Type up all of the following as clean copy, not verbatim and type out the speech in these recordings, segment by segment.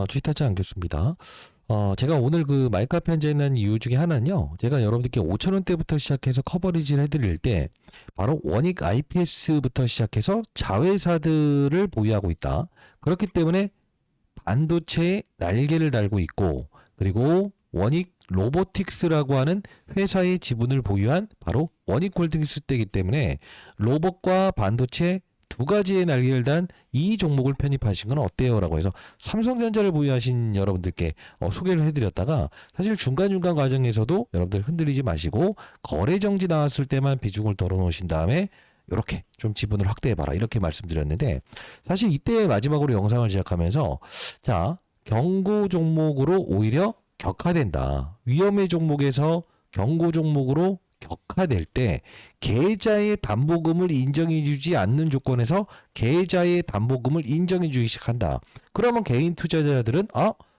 주식타짜 안겼습니다. 제가 오늘 그 마이크 앞에 앉아 있는 이유 중에 하나는요. 제가 여러분들께 5,000원대부터 시작해서 커버리지를 해드릴 때 바로 원익 IPS부터 시작해서 자회사들을 보유하고 있다. 그렇기 때문에 반도체에 날개를 달고 있고, 그리고 원익 로보틱스라고 하는 회사의 지분을 보유한 바로 원익홀딩스 때이기 때문에 로봇과 반도체 두 가지의 날개를 단 이 종목을 편입하신 건 어때요? 라고 해서 삼성전자를 보유하신 여러분들께 소개를 해드렸다가, 사실 중간중간 과정에서도 여러분들 흔들리지 마시고 거래정지 나왔을 때만 비중을 덜어놓으신 다음에 이렇게 좀 지분을 확대해봐라, 이렇게 말씀드렸는데, 사실 이때 마지막으로 영상을 제작하면서 자, 경고 종목으로 오히려 격화된다, 위험의 종목에서 경고 종목으로 격화될 때 계좌의 담보금을 인정해주지 않는 조건에서 계좌의 담보금을 인정해주기 시작한다. 그러면 개인 투자자들은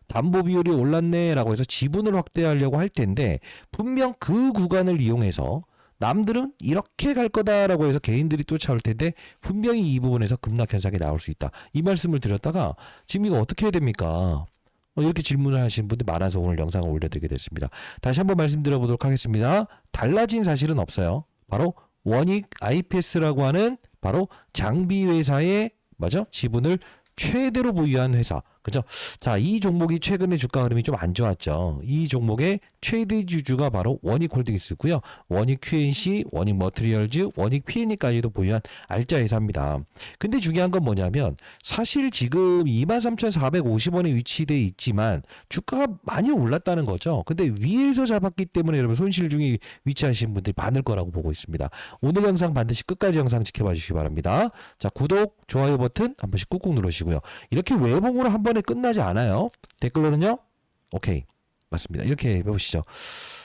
담보 비율이 올랐네 라고 해서 지분을 확대하려고 할 텐데, 분명 그 구간을 이용해서 남들은 이렇게 갈 거다라고 해서 개인들이 쫓아올 텐데 분명히 이 부분에서 급락 현상이 나올 수 있다, 이 말씀을 드렸다가 지금 이거 어떻게 해야 됩니까? 이렇게 질문을 하시는 분들이 많아서 오늘 영상을 올려드리게 됐습니다. 다시 한번 말씀드려 보도록 하겠습니다. 달라진 사실은 없어요. 바로 원익 IPS라고 하는 바로 장비 회사의 지분을 최대로 보유한 회사. 그죠? 자, 이 종목이 최근에 주가 흐름이 좀 안 좋았죠. 이 종목의 최대 주주가 바로 원익홀딩스고요. 원익 QNC, 원익 머티리얼즈, 원익 P&E까지도 보유한 알짜 회사입니다. 근데 중요한 건 뭐냐면, 사실 지금 23,450원에 위치돼 있지만 주가가 많이 올랐다는 거죠. 근데 위에서 잡았기 때문에 여러분 손실 중에 위치하신 분들이 많을 거라고 보고 있습니다. 오늘 영상 반드시 끝까지 영상 지켜봐 주시기 바랍니다. 자, 구독, 좋아요 버튼 한 번씩 꾹꾹 누르시고요. 이렇게 외봉으로 한 번에 끝나지 않아요. 댓글로는요, 오케이, 맞습니다, 이렇게 해보시죠.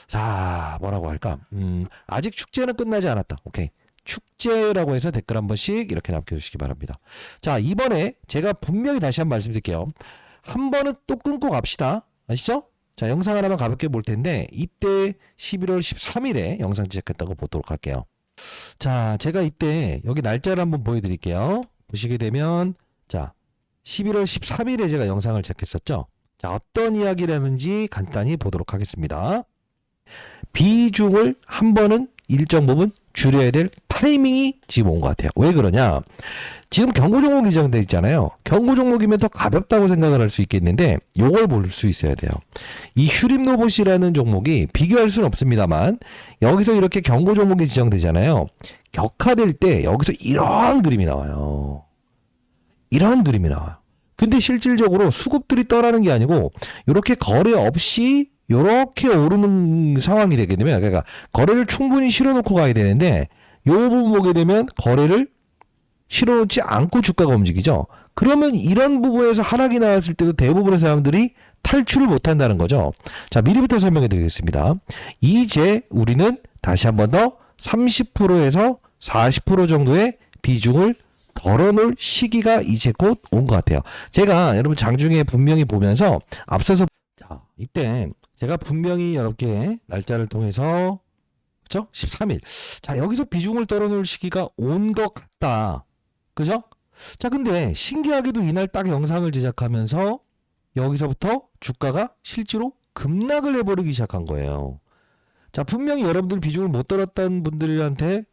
자, 뭐라고 할까? 아직 축제는 끝나지 않았다. 오케이, 축제라고 해서 댓글 한 번씩 이렇게 남겨주시기 바랍니다. 자, 이번에 제가 분명히 다시 한번 말씀드릴게요. 한 번은 또 끊고 갑시다. 아시죠? 자, 영상 하나만 가볍게 볼 텐데, 이때 11월 13일에 영상 제작했다고 보도록 할게요. 자, 제가 이때 여기 날짜를 한번 보여드릴게요. 보시게 되면, 자, 11월 13일에 제가 영상을 제작했었죠. 자, 어떤 이야기라는지 간단히 보도록 하겠습니다. 비중을 한 번은 일정 부분 줄여야 될 타이밍이 지금 온 것 같아요. 왜 그러냐? 지금 경고 종목이 지정되어 있잖아요. 경고 종목이면 더 가볍다고 생각을 할 수 있겠는데, 요걸 볼 수 있어야 돼요. 이 휴림 로봇이라는 종목이 비교할 수는 없습니다만, 여기서 이렇게 경고 종목이 지정되잖아요. 격화될 때 여기서 이런 그림이 나와요. 이런 그림이 나와요. 근데 실질적으로 수급들이 떠라는 게 아니고 이렇게 거래 없이 이렇게 오르는 상황이 되게 되면, 그러니까 거래를 충분히 실어놓고 가야 되는데 이 부분 보게 되면 거래를 실어놓지 않고 주가가 움직이죠. 그러면 이런 부분에서 하락이 나왔을 때도 대부분의 사람들이 탈출을 못한다는 거죠. 자, 미리부터 설명해 드리겠습니다. 이제 우리는 다시 한 번 더 30%에서 40% 정도의 비중을 덜어놓을 시기가 이제 곧 온 것 같아요. 제가 여러분 장중에 분명히 보면서 앞서서, 자, 이때 제가 분명히 여러분께 날짜를 통해서, 그죠? 13일. 자, 여기서 비중을 덜어놓을 시기가 온 것 같다. 그죠? 자, 근데 신기하게도 이날 딱 영상을 제작하면서 여기서부터 주가가 실제로 급락을 해버리기 시작한 거예요. 자, 분명히 여러분들 비중을 못 덜었다는 분들한테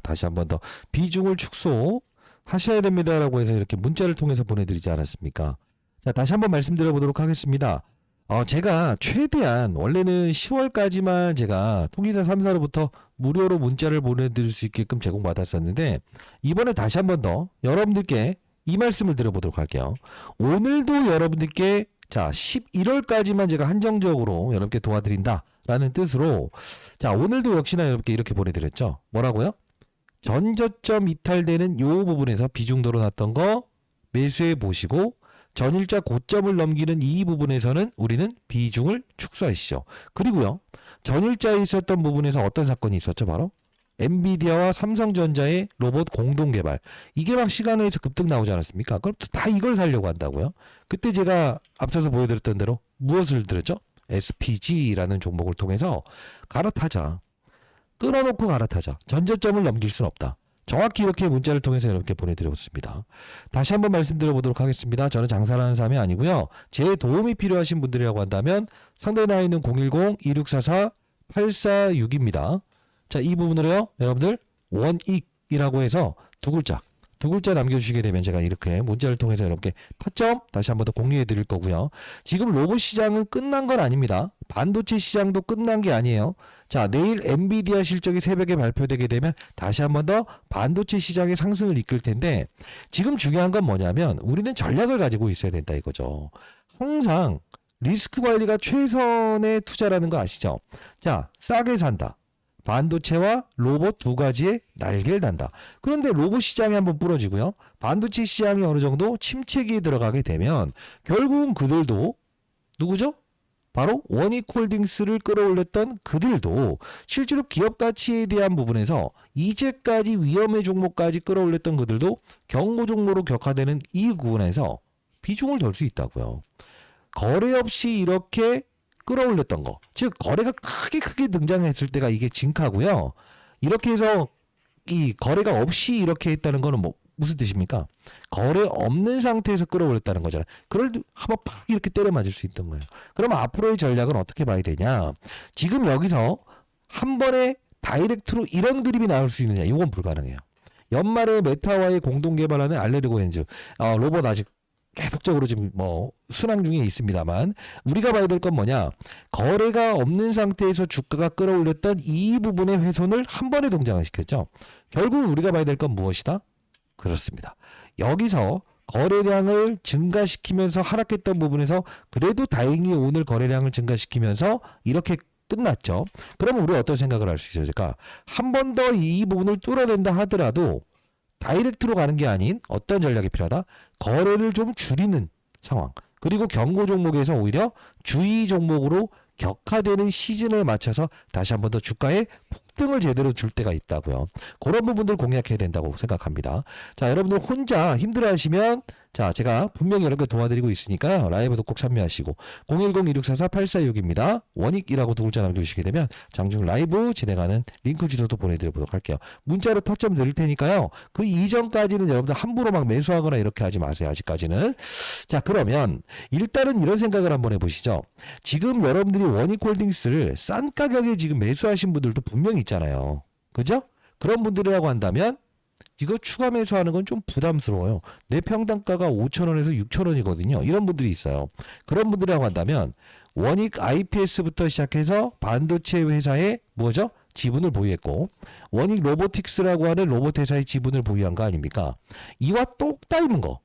다시 한 번 더 비중을 축소 하셔야 됩니다라고 해서 이렇게 문자를 통해서 보내드리지 않았습니까? 자, 다시 한번 말씀드려 보도록 하겠습니다. 제가 최대한 원래는 10월까지만 제가 통기사 3사로부터 무료로 문자를 보내드릴 수 있게끔 제공받았었는데, 이번에 다시 한번 더 여러분들께 이 말씀을 드려보도록 할게요. 오늘도 여러분들께, 자, 11월까지만 제가 한정적으로 여러분께 도와드린다라는 뜻으로, 자, 오늘도 역시나 여러분께 이렇게 보내드렸죠. 뭐라고요? 전저점 이탈되는 요 부분에서 비중 덜어놨던 거 매수해 보시고, 전일자 고점을 넘기는 이 부분에서는 우리는 비중을 축소하시죠. 그리고요, 전일자에 있었던 부분에서 어떤 사건이 있었죠? 바로 엔비디아와 삼성전자의 로봇 공동 개발. 이게 막 시간에서 급등 나오지 않았습니까? 그럼 다 이걸 살려고 한다고요? 그때 제가 앞서서 보여드렸던 대로 무엇을 드렸죠? SPG라는 종목을 통해서 갈아타자. 끊어놓고 갈아타자. 전저점을 넘길 수는 없다. 정확히 이렇게 문자를 통해서 이렇게 보내드렸습니다. 다시 한번 말씀드려보도록 하겠습니다. 저는 장사를 하는 사람이 아니고요. 제 도움이 필요하신 분들이라고 한다면 상단에 나와 있는 010-2644-8462입니다. 자, 이 부분으로요. 여러분들 원익이라고 해서 두 글자 남겨주시게 되면 제가 이렇게 문자를 통해서 여러분께 타점 다시 한번 더 공유해 드릴 거고요. 지금 로봇 시장은 끝난 건 아닙니다. 반도체 시장도 끝난 게 아니에요. 자, 내일 엔비디아 실적이 새벽에 발표되게 되면 다시 한번 더 반도체 시장의 상승을 이끌 텐데 지금 중요한 건 뭐냐면 우리는 전략을 가지고 있어야 된다 이거죠. 항상 리스크 관리가 최선의 투자라는 거 아시죠? 자, 싸게 산다. 반도체와 로봇 두 가지의 날개를 단다. 그런데 로봇 시장이 한번 부러지고요. 반도체 시장이 어느 정도 침체기에 들어가게 되면 결국은 그들도 누구죠? 바로 원익홀딩스를 끌어올렸던 그들도 실제로 기업 가치에 대한 부분에서 이제까지 위험의 종목까지 끌어올렸던 그들도 경고 종목으로 격화되는 이 부분에서 비중을 덜 수 있다고요. 거래 없이 이렇게 끌어올렸던 거. 즉 거래가 크게 등장했을 때가 이게 징크하고요. 이렇게 해서 이 거래가 없이 이렇게 했다는 거는 뭐 무슨 뜻입니까? 거래 없는 상태에서 끌어올렸다는 거잖아요. 그럴 때 한번 팍 이렇게 때려 맞을 수 있던 거예요. 그럼 앞으로의 전략은 어떻게 봐야 되냐? 지금 여기서 한 번에 다이렉트로 이런 그림이 나올 수 있느냐? 이건 불가능해요. 연말에 메타와의 공동 개발하는 알레르고 렌즈 로봇 아직 계속적으로 지금 뭐 순항 중에 있습니다만 우리가 봐야 될 건 뭐냐, 거래가 없는 상태에서 주가가 끌어올렸던 이 부분의 훼손을 한 번에 등장을 시켰죠. 결국 우리가 봐야 될 건 무엇이다? 그렇습니다. 여기서 거래량을 증가시키면서 하락했던 부분에서 그래도 다행히 오늘 거래량을 증가시키면서 이렇게 끝났죠. 그러면 우리가 어떤 생각을 할 수 있을까? 한 번 더 이 부분을 뚫어낸다 하더라도 다이렉트로 가는 게 아닌 어떤 전략이 필요하다? 거래를 좀 줄이는 상황. 그리고 경고 종목에서 오히려 주의 종목으로 격화되는 시즌에 맞춰서 다시 한번 더 주가에 폭등을 제대로 줄 때가 있다고요. 그런 부분들 공략해야 된다고 생각합니다. 자, 여러분들 혼자 힘들어하시면 자, 제가 분명히 여러분께 도와드리고 있으니까 라이브도 꼭 참여하시고 010-2644-8462입니다. 원익이라고 두 글자 남겨주시게 되면 장중 라이브 진행하는 링크 주소도 보내드리도록 할게요. 문자로 타점 드릴 테니까요. 그 이전까지는 여러분들 함부로 막 매수하거나 이렇게 하지 마세요. 아직까지는. 자, 그러면 일단은 이런 생각을 한번 해보시죠. 지금 여러분들이 원익홀딩스를 싼 가격에 지금 매수하신 분들도 분명히 있잖아요. 그죠? 그런 분들이라고 한다면 이거 추가 매수하는 건 좀 부담스러워요. 내 평당가가 5,000원에서 6,000원이거든요. 이런 분들이 있어요. 그런 분들이라고 한다면 원익 IPS부터 시작해서 반도체 회사의 뭐죠? 지분을 보유했고 원익 로보틱스라고 하는 로봇 회사의 지분을 보유한 거 아닙니까? 이와 똑 닮은 거.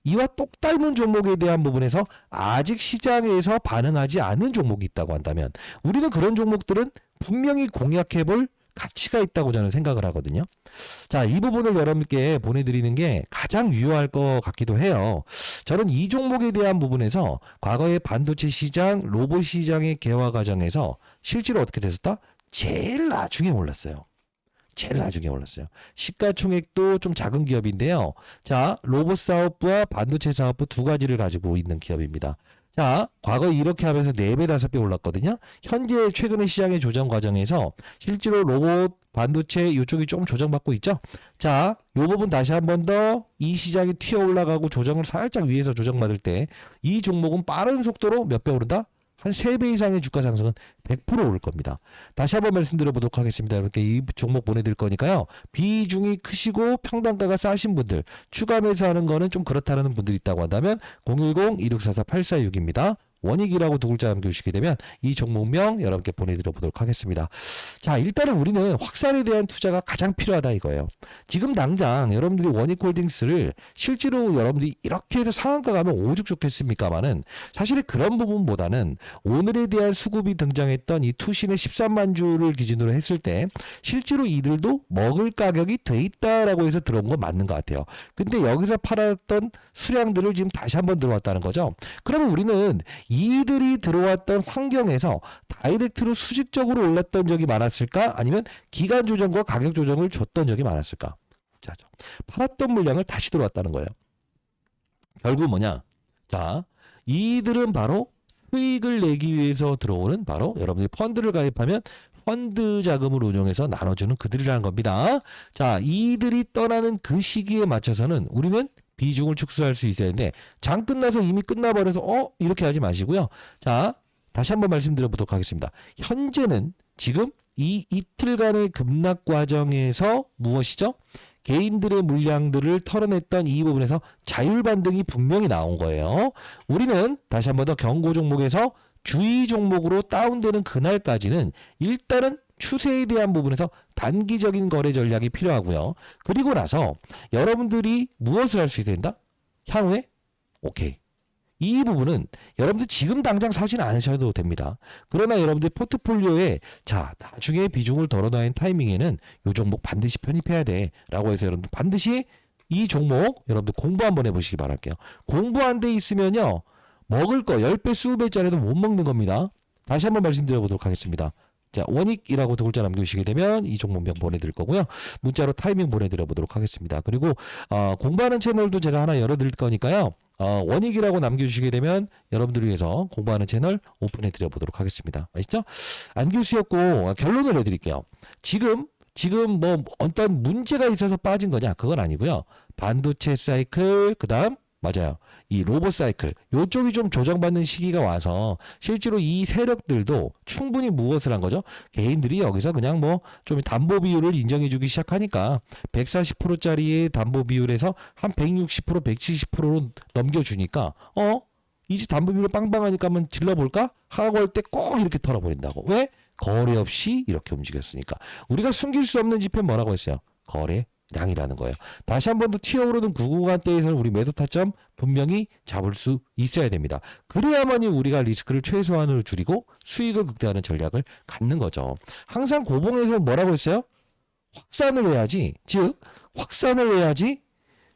이와 똑 닮은 종목에 대한 부분에서 아직 시장에서 반응하지 않은 종목이 있다고 한다면 우리는 그런 종목들은 분명히 공략해볼 가치가 있다고 저는 생각을 하거든요. 자, 이 부분을 여러분께 보내드리는 게 가장 유효할 것 같기도 해요. 저는 이 종목에 대한 부분에서 과거의 반도체 시장, 로봇 시장의 개화 과정에서 실제로 어떻게 됐었다? 제일 나중에 올랐어요. 제일 나중에 올랐어요. 시가총액도 좀 작은 기업인데요. 자, 로봇 사업부와 반도체 사업부 두 가지를 가지고 있는 기업입니다. 자, 과거 이렇게 하면서 4배, 5배 올랐거든요. 현재 최근에 시장의 조정 과정에서 실제로 로봇, 반도체 이쪽이 좀 조정받고 있죠. 자, 이 부분 다시 한번 더 이 시장이 튀어 올라가고 조정을 살짝 위에서 조정받을 때 이 종목은 빠른 속도로 몇 배 오른다? 한 3배 이상의 주가 상승은 100% 오를 겁니다. 다시 한번 말씀드려보도록 하겠습니다. 여러분께 이 종목 보내드릴 거니까요. 비중이 크시고 평단가가 싸신 분들, 추가 매수하는 거는 좀 그렇다는 분들이 있다고 한다면 010-2644-8462입니다. 원익이라고 두 글자 남겨주시게 되면 이 종목명 여러분께 보내드려 보도록 하겠습니다. 자, 일단은 우리는 확산에 대한 투자가 가장 필요하다 이거예요. 지금 당장 여러분들이 원익홀딩스를 실제로 여러분들이 이렇게 해서 상한가 가면 오죽 좋겠습니까마는 사실 그런 부분보다는 오늘에 대한 수급이 등장했던 이 투신의 13만 주를 기준으로 했을 때 실제로 이들도 먹을 가격이 돼 있다라고 해서 들어온 건 맞는 것 같아요. 근데 여기서 팔았던 수량들을 지금 다시 한번 들어왔다는 거죠. 그러면 우리는 이들이 들어왔던 환경에서 다이렉트로 수직적으로 올랐던 적이 많았을까? 아니면 기간 조정과 가격 조정을 줬던 적이 많았을까? 자죠. 팔았던 물량을 다시 들어왔다는 거예요. 결국 뭐냐? 자, 이들은 바로 수익을 내기 위해서 들어오는 바로 여러분들이 펀드를 가입하면 펀드 자금을 운용해서 나눠주는 그들이라는 겁니다. 자, 이들이 떠나는 그 시기에 맞춰서는 우리는 비중을 축소할 수 있어야 되는데 장 끝나서 이미 끝나버려서 이렇게 하지 마시고요. 자, 다시 한번 말씀드려보도록 하겠습니다. 현재는 지금 이 이틀간의 급락 과정에서 무엇이죠? 개인들의 물량들을 털어냈던 이 부분에서 자율 반등이 분명히 나온 거예요. 우리는 다시 한번 더 경고 종목에서 주의 종목으로 다운되는 그날까지는 일단은 추세에 대한 부분에서 단기적인 거래 전략이 필요하고요. 그리고 나서 여러분들이 무엇을 할 수 있어야 된다? 향후에? 오케이. 이 부분은 여러분들 지금 당장 사진 않으셔도 됩니다. 그러나 여러분들 포트폴리오에 자, 나중에 비중을 덜어놔야 타이밍에는 이 종목 반드시 편입해야 돼 라고 해서 여러분들 반드시 이 종목 여러분들 공부 한번 해보시기 바랄게요. 공부 안 돼 있으면요 먹을 거 10배 20배짜리도 못 먹는 겁니다. 다시 한번 말씀드려보도록 하겠습니다. 자, 원익이라고 두 글자 남겨주시게 되면 이 종목명 보내드릴 거고요. 문자로 타이밍 보내드려보도록 하겠습니다. 그리고 공부하는 채널도 제가 하나 열어드릴 거니까요. 원익이라고 남겨주시게 되면 여러분들을 위해서 공부하는 채널 오픈해드려보도록 하겠습니다. 아시죠? 안교수였고 결론을 내드릴게요. 지금 뭐 어떤 문제가 있어서 빠진 거냐? 그건 아니고요. 반도체 사이클 그다음 맞아요. 이 로봇 사이클 요쪽이 좀 조정받는 시기가 와서 실제로 이 세력들도 충분히 무엇을 한 거죠? 개인들이 여기서 그냥 뭐 좀 담보 비율을 인정해 주기 시작하니까 140%짜리의 담보 비율에서 한 160%, 170%로 넘겨주니까 이제 담보 비율 빵빵하니까 한번 질러볼까? 하고 할 때 꼭 이렇게 털어버린다고. 왜? 거래 없이 이렇게 움직였으니까. 우리가 숨길 수 없는 지표 뭐라고 했어요? 거래량이라는 거예요. 다시 한 번 더 튀어오르는 9구간대에서는 우리 매도 타점 분명히 잡을 수 있어야 됩니다. 그래야만이 우리가 리스크를 최소한으로 줄이고 수익을 극대화하는 전략을 갖는 거죠. 항상 고봉에서 뭐라고 했어요? 확산을 해야지. 즉 확산을 해야지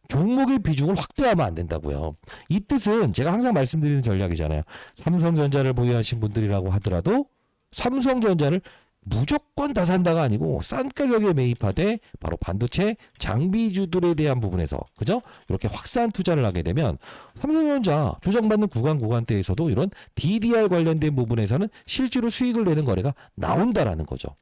종목의 비중을 확대하면 안 된다고요. 이 뜻은 제가 항상 말씀드리는 전략이잖아요. 삼성전자를 보유하신 분들이라고 하더라도 삼성전자를 무조건 다 산다가 아니고 싼 가격에 매입하되 바로 반도체 장비주들에 대한 부분에서 그죠? 이렇게 확산 투자를 하게 되면 삼성전자 조정받는 구간대에서도 이런 DDR 관련된 부분에서는 실제로 수익을 내는 거래가 나온다라는 거죠.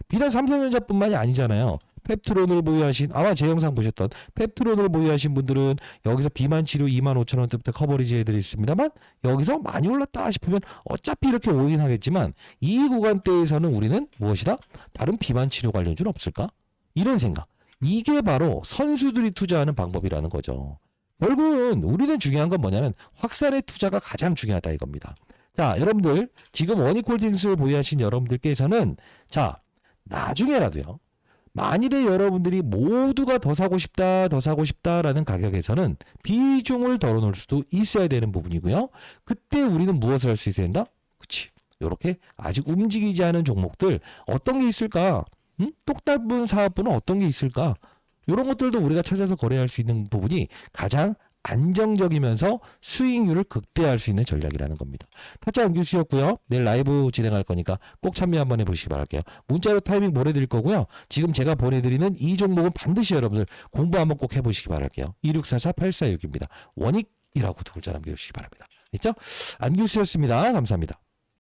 비단 삼성전자뿐만이 아니잖아요. 펩트론을 보유하신 아마 제 영상 보셨던 펩트론을 보유하신 분들은 여기서 비만 치료 25,000원대부터 커버리지 해드렸습니다만 여기서 많이 올랐다 싶으면 어차피 이렇게 오긴 하겠지만 이 구간대에서는 우리는 무엇이다? 다른 비만 치료 관련주는 없을까? 이런 생각. 이게 바로 선수들이 투자하는 방법이라는 거죠. 결국은 우리는 중요한 건 뭐냐면 확산의 투자가 가장 중요하다 이겁니다. 자, 여러분들 지금 원익홀딩스를 보유하신 여러분들께서는 자, 나중에라도요. 만일에 여러분들이 모두가 더 사고 싶다라는 가격에서는 비중을 덜어놓을 수도 있어야 되는 부분이고요. 그때 우리는 무엇을 할 수 있어야 된다? 그치. 요렇게 아직 움직이지 않은 종목들 어떤 게 있을까? 똑딱분 사업부는 어떤 게 있을까? 이런 것들도 우리가 찾아서 거래할 수 있는 부분이 가장 안정적이면서 수익률을 극대화할 수 있는 전략이라는 겁니다. 타짜 안규수였고요. 내일 라이브 진행할 거니까 꼭 참여 한번 해보시기 바랄게요. 문자로 타이밍 보내드릴 거고요. 지금 제가 보내드리는 이 종목은 반드시 여러분들 공부 한번 꼭 해보시기 바랄게요. 2644-8466입니다. 원익이라고 두 글자 남겨주시기 바랍니다. 있죠? 안규수였습니다. 감사합니다.